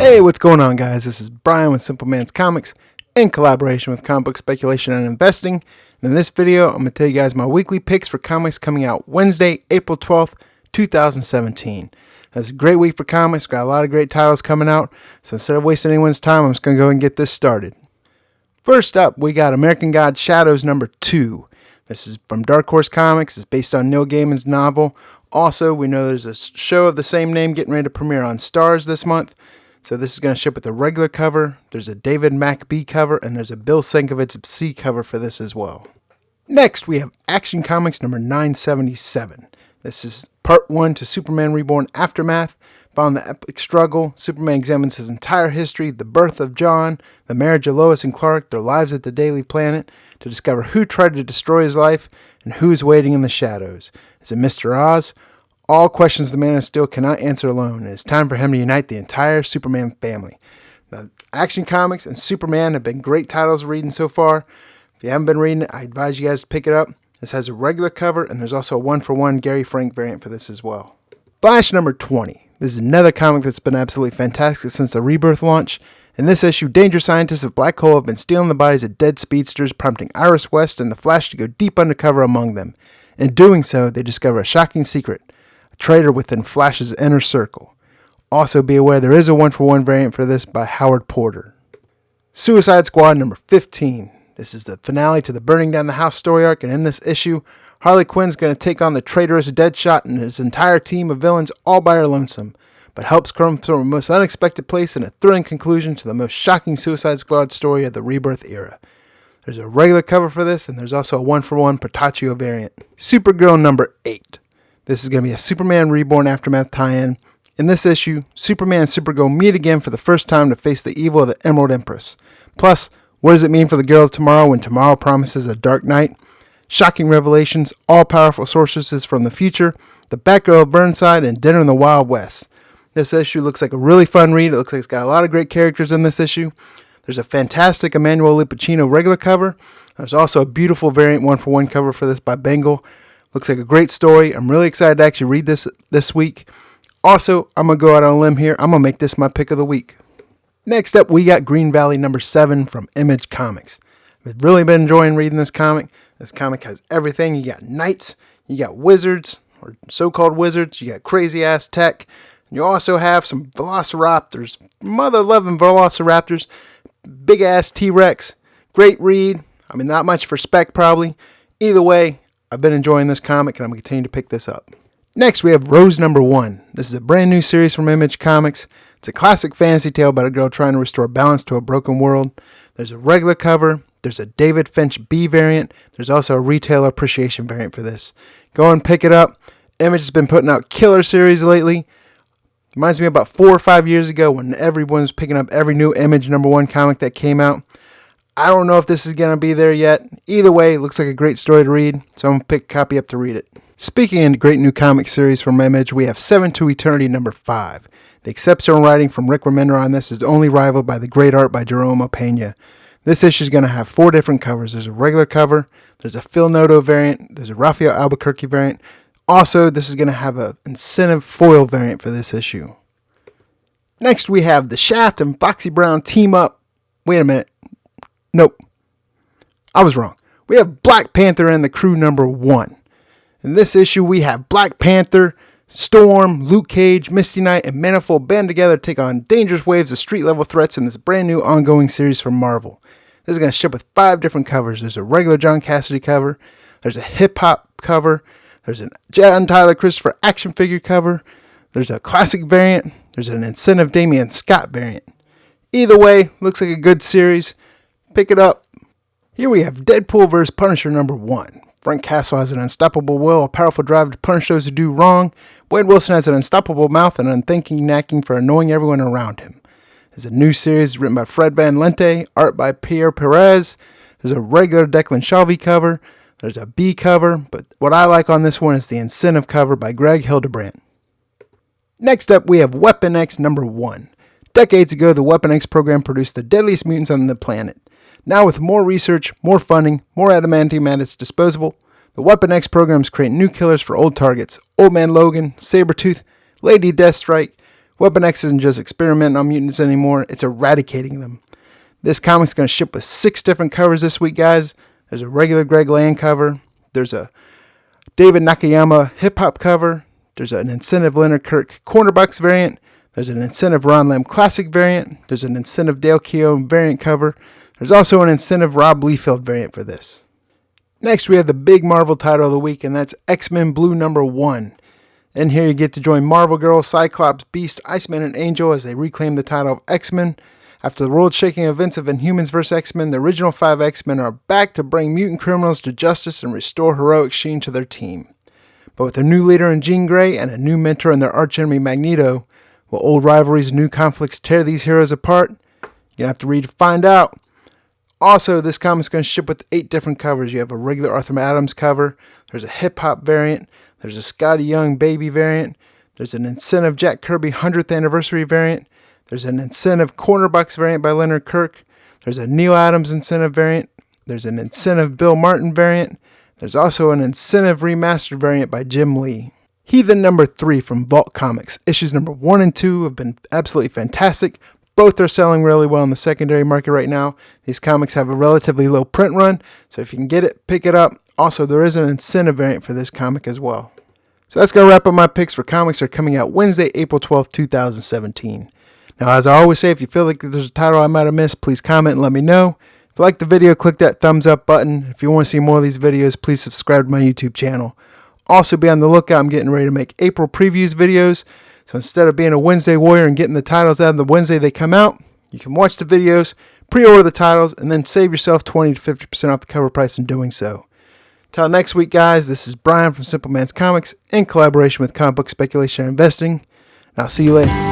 Hey, what's going on, guys? This is Brian with Simple Man's Comics in collaboration with Comic Book Speculation and Investing. And in this video, I'm going to tell you guys my weekly picks for comics coming out Wednesday, April 12th, 2017. That's a great week for comics. Got a lot of great titles coming out. So instead of wasting anyone's time, I'm just going to go and get this started. First up, we got American Gods Shadows number 2. This is from Dark Horse Comics. It's based on Neil Gaiman's novel. Also, we know there's a show of the same name getting ready to premiere on Stars this month. So this is going to ship with a regular cover, there's a David Mack B cover, and there's a Bill Sienkiewicz C cover for this as well. Next, we have Action Comics number 977. This is part 1 to Superman Reborn Aftermath. Following the epic struggle, Superman examines his entire history, the birth of John, the marriage of Lois and Clark, their lives at the Daily Planet, to discover who tried to destroy his life and who is waiting in the shadows. Is it Mr. Oz? All questions the Man of Steel cannot answer alone. It's time for him to unite the entire Superman family. Now, Action Comics and Superman have been great titles reading so far. If you haven't been reading it, I advise you guys to pick it up. This has a regular cover, and there's also a one-for-one Gary Frank variant for this as well. Flash number 20. This is another comic that's been absolutely fantastic since the Rebirth launch. In this issue, dangerous scientists of Black Hole have been stealing the bodies of dead speedsters, prompting Iris West and the Flash to go deep undercover among them. In doing so, they discover a shocking secret. Traitor within Flash's inner circle. Also be aware there is a one-for-one variant for this by Howard Porter. Suicide Squad number 15. This is the finale to the Burning Down the House story arc, and in this issue, Harley Quinn's going to take on the traitorous Deadshot and his entire team of villains all by her lonesome, but helps come from a most unexpected place and a thrilling conclusion to the most shocking Suicide Squad story of the Rebirth era. There's a regular cover for this, and there's also a one-for-one Portaccio variant. Supergirl number 8. This is going to be a Superman Reborn Aftermath tie-in. In this issue, Superman and Supergirl meet again for the first time to face the evil of the Emerald Empress. Plus, what does it mean for the girl of tomorrow when tomorrow promises a dark night? Shocking revelations, all-powerful sorceresses from the future, the Batgirl of Burnside, and Dinner in the Wild West. This issue looks like a really fun read. It looks like it's got a lot of great characters in this issue. There's a fantastic Emmanuel Lupacchino regular cover. There's also a beautiful variant one-for-one cover for this by Bengal. Looks like a great story. I'm really excited to actually read this week. Also, I'm going to go out on a limb here. I'm going to make this my pick of the week. Next up, we got Green Valley number 7 from Image Comics. I've really been enjoying reading this comic. This comic has everything. You got knights, you got wizards, or so-called wizards, you got crazy-ass tech, and you also have some velociraptors, mother-loving velociraptors, big-ass T-Rex. Great read. I mean, not much for spec, probably. Either way, I've been enjoying this comic, and I'm going to continue to pick this up. Next, we have Rose number 1. This is a brand new series from Image Comics. It's a classic fantasy tale about a girl trying to restore balance to a broken world. There's a regular cover. There's a David Finch B variant. There's also a retailer appreciation variant for this. Go and pick it up. Image has been putting out killer series lately. Reminds me about 4 or 5 years ago when everyone was picking up every new Image number 1 comic that came out. I don't know if this is going to be there yet. Either way, it looks like a great story to read, so I'm going to pick a copy up to read it. Speaking of great new comic series from Image, we have 7 to Eternity number 5. The exceptional writing from Rick Remender on this is only rivaled by the great art by Jerome Opeña. This issue is going to have 4 different covers. There's a regular cover, there's a Phil Noto variant, there's a Raphael Albuquerque variant. Also, this is going to have an incentive foil variant for this issue. Next, we have the Shaft and Foxy Brown team up. Wait a minute. Nope. I was wrong. We have Black Panther and the Crew number 1. In this issue, we have Black Panther, Storm, Luke Cage, Misty Knight, and Manifold band together to take on dangerous waves of street-level threats in this brand new ongoing series from Marvel. This is going to ship with 5 different covers. There's a regular John Cassidy cover. There's a hip-hop cover. There's a John Tyler Christopher action figure cover. There's a classic variant. There's an incentive Damian Scott variant. Either way, looks like a good series. Pick it up. Here we have Deadpool vs. Punisher number 1. Frank Castle has an unstoppable will, a powerful drive to punish those who do wrong. Wade Wilson has an unstoppable mouth and unthinking knacking for annoying everyone around him. There's a new series written by Fred Van Lente, art by Pierre Perez. There's a regular Declan Shalvey cover. There's a B cover, but what I like on this one is the incentive cover by Greg Hildebrandt. Next up, we have Weapon X number 1. Decades ago, the Weapon X program produced the deadliest mutants on the planet. Now with more research, more funding, more adamantium at its disposal, the Weapon X programs create new killers for old targets. Old Man Logan, Sabretooth, Lady Deathstrike, Weapon X isn't just experimenting on mutants anymore, it's eradicating them. This comic's going to ship with 6 different covers this week, guys. There's a regular Greg Land cover. There's a David Nakayama hip-hop cover. There's an incentive Leonard Kirk cornerbox variant. There's an incentive Ron Lamb classic variant. There's an incentive Dale Keown variant cover. There's also an incentive Rob Liefeld variant for this. Next, we have the big Marvel title of the week, and that's X-Men Blue #1. In here, you get to join Marvel Girl, Cyclops, Beast, Iceman, and Angel as they reclaim the title of X-Men. After the world-shaking events of Inhumans vs. X-Men, the original 5 X-Men are back to bring mutant criminals to justice and restore heroic sheen to their team. But with a new leader in Jean Grey and a new mentor in their archenemy Magneto, will old rivalries and new conflicts tear these heroes apart? You're going to have to read to find out. Also, this comic's going to ship with 8 different covers. You have a regular Arthur Adams cover, there's a hip-hop variant, there's a Scotty Young baby variant, there's an incentive Jack Kirby 100th anniversary variant, there's an incentive cornerbox variant by Leonard Kirk, there's a Neil Adams incentive variant, there's an incentive Bill Martin variant, there's also an incentive remastered variant by Jim Lee. Heathen #3 from Vault Comics. Issues #1 and 2 have been absolutely fantastic. Both are selling really well in the secondary market right now. These comics have a relatively low print run, so if you can get it, pick it up. Also, there is an incentive variant for this comic as well. So that's going to wrap up my picks for comics that are coming out Wednesday, April 12th, 2017. Now, as I always say, if you feel like there's a title I might have missed, please comment and let me know. If you like the video, click that thumbs up button. If you want to see more of these videos, please subscribe to my YouTube channel. Also, be on the lookout. I'm getting ready to make April previews videos. So instead of being a Wednesday warrior and getting the titles out of the Wednesday they come out, you can watch the videos, pre-order the titles, and then save yourself 20 to 50% off the cover price in doing so. Till next week, guys, this is Brian from Simple Man's Comics in collaboration with Comic Book Speculation and Investing. And I'll see you later.